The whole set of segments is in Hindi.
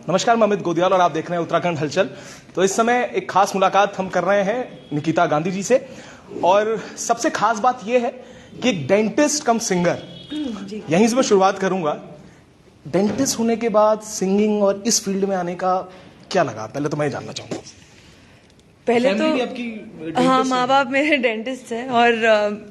नमस्कार, मैं अमित गोदियाल और आप देख रहे हैं उत्तराखंड हलचल। तो इस समय एक खास मुलाकात हम कर रहे हैं निकिता गांधी जी से, और सबसे खास बात यह है कि एक डेंटिस्ट कम सिंगर, यहीं से मैं शुरुआत करूंगा। डेंटिस्ट होने के बाद सिंगिंग और इस फील्ड में आने का क्या लगा, पहले तो मैं जानना चाहूंगा। पहले तो हाँ, माँ बाप मेरे डेंटिस्ट हैं और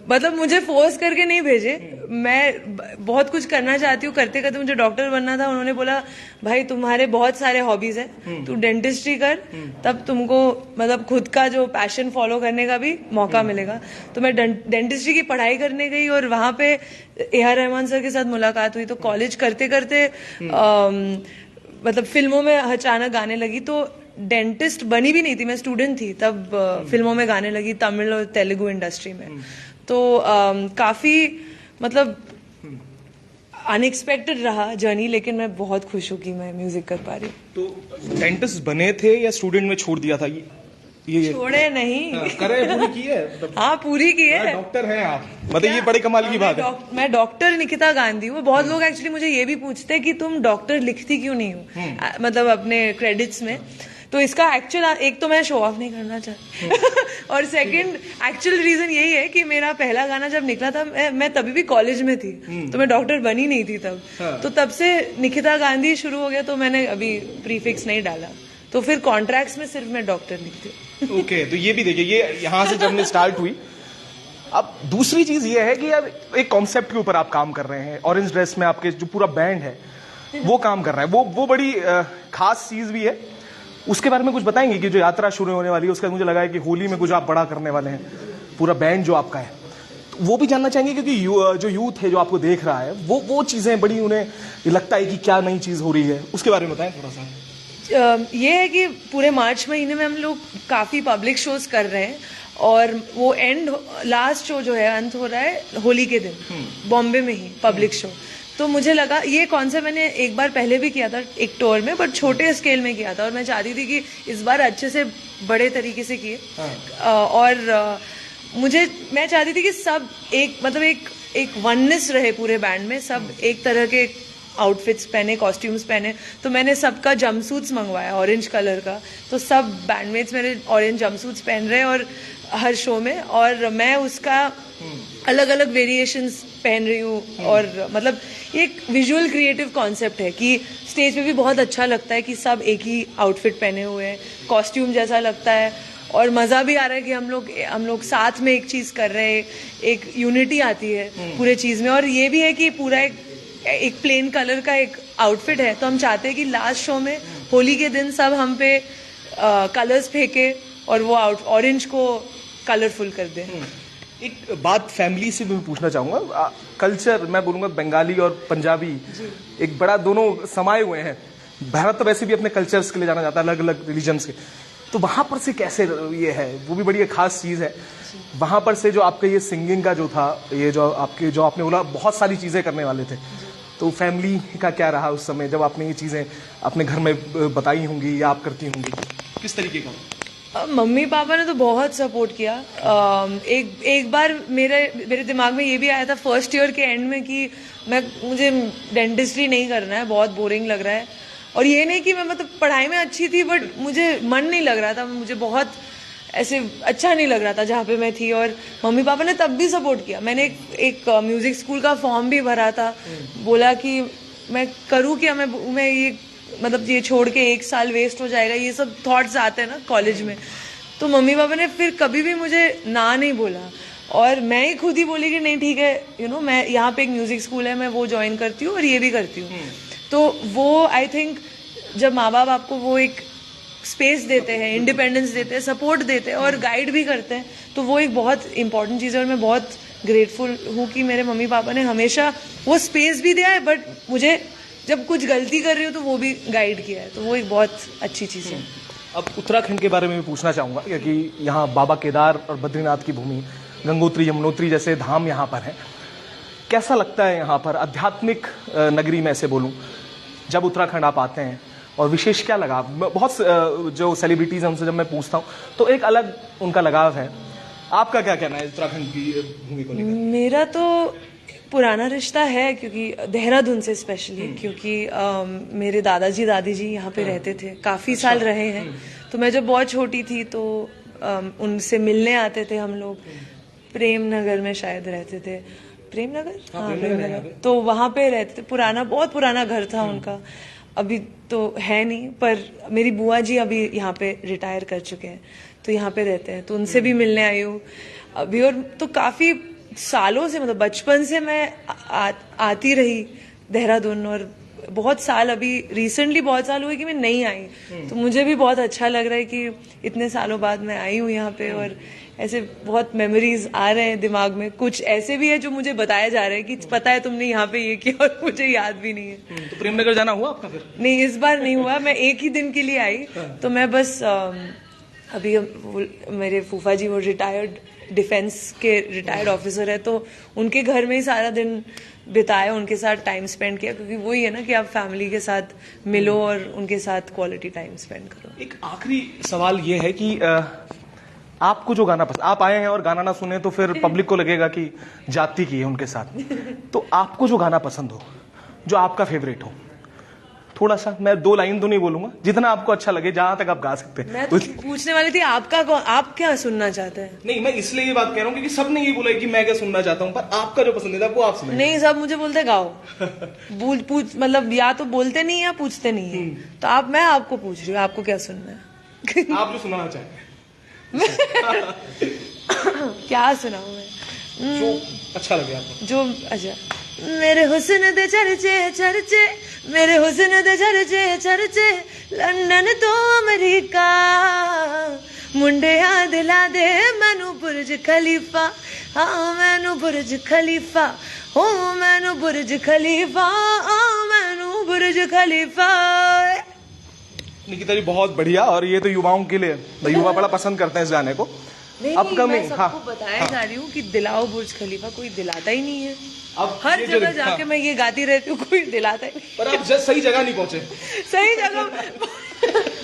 मतलब मुझे फोर्स करके नहीं भेजे। मैं बहुत कुछ करना चाहती हूँ, करते करते मुझे डॉक्टर बनना था। उन्होंने बोला भाई तुम्हारे बहुत सारे हॉबीज हैं, तू डेंटिस्ट्री कर, तब तुमको मतलब खुद का जो पैशन फॉलो करने का भी मौका मिलेगा। तो मैं डेंटिस्ट्री की पढ़ाई करने गई और वहाँ पे ए.आर. रहमान सर के साथ मुलाकात हुई। तो कॉलेज करते करते मतलब फिल्मों में अचानक गाने लगी। तो डेंटिस्ट बनी भी नहीं थी, मैं स्टूडेंट थी तब, फिल्मों में गाने लगी तमिल और तेलुगु इंडस्ट्री में। तो काफी मतलब अनएक्सपेक्टेड रहा जर्नी, लेकिन मैं बहुत खुश हूँ कि मैं म्यूजिक कर पा रही हूँ। तो डेंटिस्ट बने थे या स्टूडेंट में छोड़ दिया था? ये छोड़े नहीं, करे पूरी की है। हाँ पूरी की है। डॉक्टर हैं आप, मतलब ये बड़ी कमाल की बात है। मैं डॉक्टर निकिता गांधी हूँ। बहुत लोग एक्चुअली मुझे ये भी पूछते हैं कि तुम डॉक्टर लिखती क्यों नहीं हो, मतलब अपने क्रेडिट्स में। तो इसका एक्चुअल, एक तो मैं शो ऑफ नहीं करना चाहती और सेकंड एक्चुअल रीजन यही है कि मेरा पहला गाना जब निकला था, मैं तभी भी कॉलेज में थी, तो मैं डॉक्टर बनी नहीं थी तब। तो तब से निकिता गांधी शुरू हो गया, तो मैंने अभी प्रीफिक्स नहीं डाला। तो फिर कॉन्ट्रैक्ट्स में सिर्फ मैं डॉक्टर लिखती हूँ। ओके, तो ये भी देखिए, ये यहाँ से जब स्टार्ट हुई। अब दूसरी चीज ये है कि अब एक कॉन्सेप्ट के ऊपर आप काम कर रहे हैं। ऑरेंज ड्रेस में आपके जो पूरा बैंड है वो काम कर रहा है, वो बड़ी खास चीज भी है। उसके बारे में कुछ बताएंगे कि जो यात्रा शुरू होने वाली है उसका मुझे लगा है कि होली में कुछ आप बड़ा करने वाले हैं, पूरा बैंड जो आपका है, तो वो भी जानना चाहेंगे। क्योंकि जो यूथ है जो आपको देख रहा है, वो चीजें बड़ी उन्हें लगता है कि क्या नई चीज हो रही है, उसके बारे में बताएं थोड़ा सा। ये है कि पूरे मार्च महीने में हम लोग काफी पब्लिक शोज कर रहे हैं, और वो लास्ट शो जो है अंत हो रहा है होली के दिन बॉम्बे में ही पब्लिक शो। तो मुझे लगा ये कॉन्सेप्ट मैंने एक बार पहले भी किया था एक टूर में, बट छोटे स्केल में किया था, और मैं चाहती थी कि इस बार अच्छे से बड़े तरीके से किए। और मैं चाहती थी कि सब एक वननेस रहे पूरे बैंड में, सब एक तरह के आउटफिट्स पहने, कॉस्ट्यूम्स पहने। तो मैंने सबका जंपसूट्स मंगवाया ऑरेंज कलर का, तो सब बैंडमेट्स मेरे ऑरेंज जंपसूट्स पहन रहे हैं और हर शो में, और मैं उसका अलग अलग वेरिएशंस पहन रही हूँ। और मतलब एक विजुअल क्रिएटिव कॉन्सेप्ट है कि स्टेज पे भी बहुत अच्छा लगता है कि सब एक ही आउटफिट पहने हुए हैं, कॉस्ट्यूम जैसा लगता है, और मजा भी आ रहा है कि हम लोग साथ में एक चीज कर रहे हैं, एक यूनिटी आती है पूरे चीज में। और ये भी है कि पूरा एक प्लेन कलर का एक आउटफिट है, तो हम चाहते हैं कि लास्ट शो में होली के दिन सब हम पे कलर्स फेंके और वो ऑरेंज को कलरफुल कर दे। एक बात फैमिली से भी मैं पूछना चाहूंगा। कल्चर, मैं बोलूंगा बंगाली और पंजाबी एक बड़ा दोनों समाये हुए हैं। भारत तो वैसे भी अपने कल्चर्स के लिए जाना जाता है, अलग अलग रिलीजन्स के। तो वहां पर से कैसे ये है, वो भी बड़ी एक खास चीज है। वहां पर से जो आपका ये सिंगिंग का जो था, ये जो आपने बोला बहुत सारी चीजें करने वाले थे, तो फैमिली का क्या रहा उस समय जब आपने ये चीजें अपने घर में बताई होंगी या आप करती होंगी, किस तरीके का? मम्मी पापा ने तो बहुत सपोर्ट किया। एक बार मेरे दिमाग में ये भी आया था फर्स्ट ईयर के एंड में कि मुझे डेंटिस्ट्री नहीं करना है, बहुत बोरिंग लग रहा है। और ये नहीं कि मैं मतलब पढ़ाई में अच्छी थी, बट मुझे मन नहीं लग रहा था, मुझे बहुत ऐसे अच्छा नहीं लग रहा था जहाँ पे मैं थी। और मम्मी पापा ने तब भी सपोर्ट किया। मैंने एक म्यूजिक स्कूल का फॉर्म भी भरा था, बोला कि मैं करूँ क्या, मैं ये मतलब ये छोड़ के 1 साल वेस्ट हो जाएगा, ये सब थॉट्स आते हैं ना कॉलेज में। तो मम्मी पापा ने फिर कभी भी मुझे ना नहीं बोला, और मैं ही खुद ही बोली कि नहीं ठीक है, मैं यहाँ पे एक म्यूजिक स्कूल है, मैं वो ज्वाइन करती हूँ और ये भी करती हूँ। तो वो आई थिंक जब माँ बाप आपको वो एक स्पेस देते हैं, इंडिपेंडेंस देते हैं, सपोर्ट देते हैं और गाइड भी करते हैं, तो वो एक बहुत इंपॉर्टेंट चीज़ है। और मैं बहुत ग्रेटफुल हूँ कि मेरे मम्मी पापा ने हमेशा वो स्पेस भी दिया है, बट मुझे जब कुछ गलती कर रही हूँ तो वो भी गाइड किया है, तो वो एक बहुत अच्छी चीज़ है। अब उत्तराखंड के बारे में भी पूछना चाहूँगा, क्योंकि यहाँ बाबा केदार और बद्रीनाथ की भूमि, गंगोत्री यमुनोत्री जैसे धाम यहाँ पर हैं। कैसा लगता है यहाँ पर आध्यात्मिक नगरी में, ऐसे बोलूँ, जब उत्तराखंड आप आते हैं, और विशेष क्या लगा? बहुत जो सेलिब्रिटीज हैं उनसे जब मैं पूछता हूँ तो एक अलग उनका लगाव है। आपका क्या कहना है उत्तराखंड की भूमि को लेकर? मेरा तो पुराना रिश्ता है, क्योंकि देहरादून से स्पेशली, क्योंकि मेरे दादाजी दादी जी यहाँ पे रहते थे, काफ़ी साल रहे हैं। तो मैं जब बहुत छोटी थी तो उनसे मिलने आते थे हम लोग। प्रेम नगर में शायद रहते थे, प्रेम नगर, हाँ प्रेम नगर। तो वहाँ पे रहते थे, पुराना, बहुत पुराना घर था उनका, अभी तो है नहीं, पर मेरी बुआ जी अभी यहाँ पे रिटायर कर चुके हैं, तो यहाँ पे रहते हैं, तो उनसे भी मिलने आई हूँ अभी। और तो काफ़ी सालों से, मतलब बचपन से मैं आती रही देहरादून, और बहुत साल, अभी रिसेंटली बहुत साल हुए कि मैं नहीं आई, तो मुझे भी बहुत अच्छा लग रहा है कि इतने सालों बाद मैं आई हूँ यहाँ पे। और ऐसे बहुत मेमोरीज आ रहे हैं दिमाग में, कुछ ऐसे भी है जो मुझे बताया जा रहा है कि पता है तुमने यहाँ पे ये किया, और मुझे याद भी नहीं है। तो प्रेमनगर जाना हुआ आपका फिर? नहीं, इस बार नहीं हुआ, मैं एक ही दिन के लिए आई। तो मैं बस अभी मेरे फूफा जी वो रिटायर्ड डिफेंस के रिटायर्ड ऑफिसर है, तो उनके घर में ही सारा दिन बिताया, उनके साथ टाइम स्पेंड किया, क्योंकि वही है ना कि आप फैमिली के साथ मिलो और उनके साथ क्वालिटी टाइम स्पेंड करो। एक आखिरी सवाल ये है कि आपको जो गाना पसंद, आप आए हैं और गाना ना सुने तो फिर पब्लिक को लगेगा कि जाति की है उनके साथ, तो आपको जो गाना पसंद हो, जो आपका फेवरेट हो, थोड़ा सा, मैं 2 लाइन तो नहीं बोलूंगा, जितना आपको अच्छा लगे, जहां तक आप गा सकते हैं। मैं तो पूछने वाली थी आप क्या सुनना चाहते हैं? नहीं, मैं इसलिए ये बात कह रहा हूँ क्योंकि सबने ये बोला है कि मैं क्या सुनना चाहता हूँ, पर आपका जो पसंदीदा वो आप सुनाइए। नहीं, सब मुझे बोलते गाओ। पूछ मतलब या तो बोलते नहीं या पूछते नहीं है, तो मैं आपको पूछ रही हूँ, आपको क्या सुनना है? आप जो सुनाना चाहें। क्या सुनाऊं मैं? जो अच्छा लगे आपको। जो अच्छा, मेरे हुस्न दे चर्चे चर्चे, मेरे हुस्न दे चर्चे चर्चे, लंदन तो अमेरिका, मुंडे दिला दे मैनू बुर्ज खलीफा, हाँ मैनू बुर्ज खलीफा, हो मैनू बुर्ज खलीफा, हाँ मैनू बुर्ज खलीफा। निकिता जी बहुत बढ़िया, और ये तो युवाओं के लिए, युवा बड़ा पसंद करते हैं इस गाने को। मैं सबको बताया जा रही हूँ कि दिलाओ बुर्ज खलीफा, कोई दिलाता ही नहीं है। अब हर जगह जाके मैं ये गाती रहती हूँ, कोई दिलाता ही नहीं। पर आप सही जगह नहीं पहुंचे। सही जगह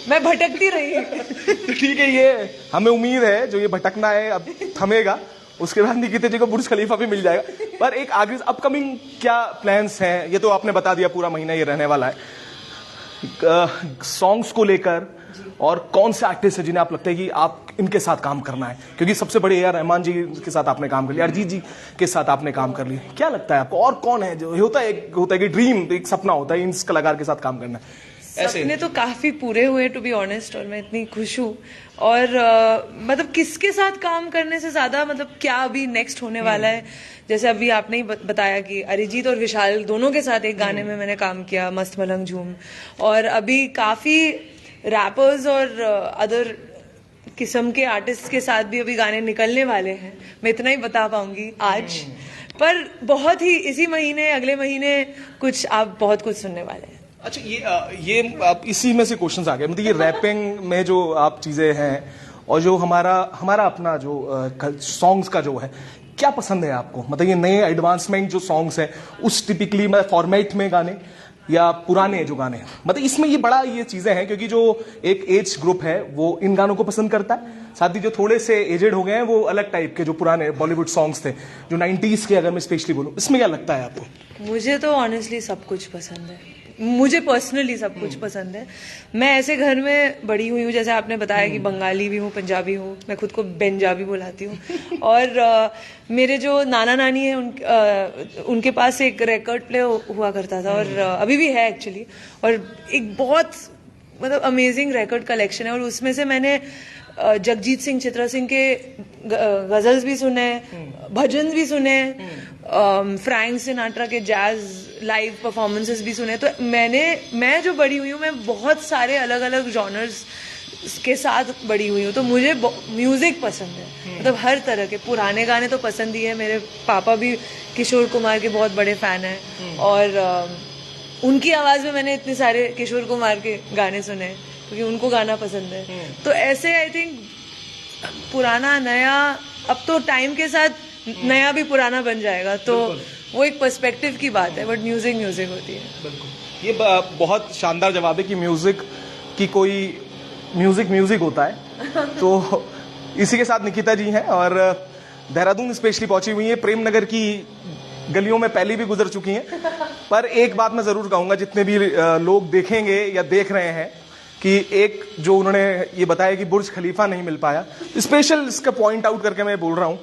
मैं भटकती रही। ठीक है, ये हमें उम्मीद है जो ये भटकना है अब थमेगा, उसके बाद निकिता जी को बुर्ज खलीफा भी मिल जाएगा। पर एक आगे अपकमिंग क्या प्लान्स हैं, ये तो आपने बता दिया, पूरा महीना ये रहने वाला है। सॉन्ग्स को लेकर और कौन से आर्टिस्ट है जिन्हें आप लगता है कि आप इनके साथ काम करना है, क्योंकि सबसे बड़े AR रहमान जी के साथ आपने काम कर लिया, अरिजीत जी के साथ आपने काम कर लिया, क्या लगता है आपको और कौन है जो होता है कि ड्रीम, एक सपना होता है इन कलाकार के साथ काम करना? सपने तो काफी पूरे हुए टू बी ऑनेस्ट, और मैं इतनी खुश हूँ। और मतलब किसके साथ काम करने से ज्यादा, मतलब क्या अभी नेक्स्ट होने वाला है, जैसे अभी आपने ही बताया कि अरिजीत और विशाल दोनों के साथ एक गाने में मैंने काम किया, मस्त मलंग झूम, और अभी काफी रैपर्स और अदर किस्म के आर्टिस्ट के साथ भी अभी गाने निकलने वाले हैं। मैं इतना ही बता पाऊंगी आज, पर बहुत ही इसी महीने, अगले महीने कुछ आप बहुत कुछ सुनने वाले हैं। अच्छा, ये आप इसी में से क्वेश्चंस आ गए, मतलब ये रैपिंग में जो आप चीजें हैं और जो हमारा अपना जो सॉन्ग्स का जो है, क्या पसंद है आपको? मतलब ये नए एडवांसमेंट जो सॉन्ग्स हैं उस टिपिकली मतलब फॉर्मेट में गाने, या पुराने जो गाने हैं, मतलब इसमें ये बड़ा ये चीजें हैं, क्योंकि जो एक एज ग्रुप है वो इन गानों को पसंद करता है, साथ ही जो थोड़े से एजेड हो गए हैं वो अलग टाइप के जो पुराने बॉलीवुड सॉन्ग्स थे जो 90s के, अगर मैं स्पेशली बोलूं, इसमें क्या लगता है आपको? मुझे तो ऑनेस्टली सब कुछ पसंद है, मुझे पर्सनली सब कुछ पसंद है। मैं ऐसे घर में बड़ी हुई हूँ, जैसे आपने बताया कि बंगाली भी हूँ, पंजाबी हूँ, मैं खुद को बेंजाबी बुलाती हूँ। और मेरे जो नाना नानी है उनके पास एक रिकॉर्ड प्ले हुआ करता था, और अभी भी है एक्चुअली, और एक बहुत मतलब अमेजिंग रिकॉर्ड कलेक्शन है, और उसमें से मैंने जगजीत सिंह, चित्रा सिंह के गजल्स भी सुने, भजन भी सुने, फ्रैंक सिनाट्रा के जैज लाइव परफॉर्मेंसेस भी सुने। तो मैं जो बड़ी हुई हूँ, मैं बहुत सारे अलग अलग जॉनर्स के साथ बड़ी हुई हूँ, तो मुझे म्यूजिक पसंद है, मतलब हर तरह के। पुराने गाने तो पसंद ही है, मेरे पापा भी किशोर कुमार के बहुत बड़े फैन हैं, और उनकी आवाज में मैंने इतने सारे किशोर कुमार के गाने सुने क्योंकि उनको गाना पसंद है। तो ऐसे आई थिंक पुराना नया, अब तो टाइम के साथ नया भी पुराना बन जाएगा, तो वो एक पर्सपेक्टिव की बात है, बट म्यूजिक होती है। बिल्कुल, ये बहुत शानदार जवाब है कि म्यूजिक की कोई म्यूजिक होता है। तो इसी के साथ निकिता जी हैं और देहरादून स्पेशली पहुंची हुई है, प्रेम नगर की गलियों में पहले भी गुजर चुकी हैं। पर एक बात मैं जरूर कहूंगा, जितने भी लोग देखेंगे या देख रहे हैं कि एक जो उन्होंने ये बताया कि बुर्ज खलीफा नहीं मिल पाया, स्पेशल इसका पॉइंट आउट करके मैं बोल रहा हूं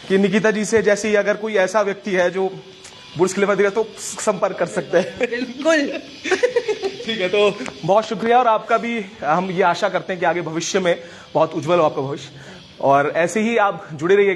कि निकिता जी से जैसे अगर कोई ऐसा व्यक्ति है जो बुर्ज खलीफा देगा तो संपर्क कर सकते हैं। बिल्कुल। ठीक है, तो बहुत शुक्रिया। और आपका भी हम ये आशा करते हैं कि आगे भविष्य में बहुत उज्जवल हो आपका भविष्य, और ऐसे ही आप जुड़े रहिएगा।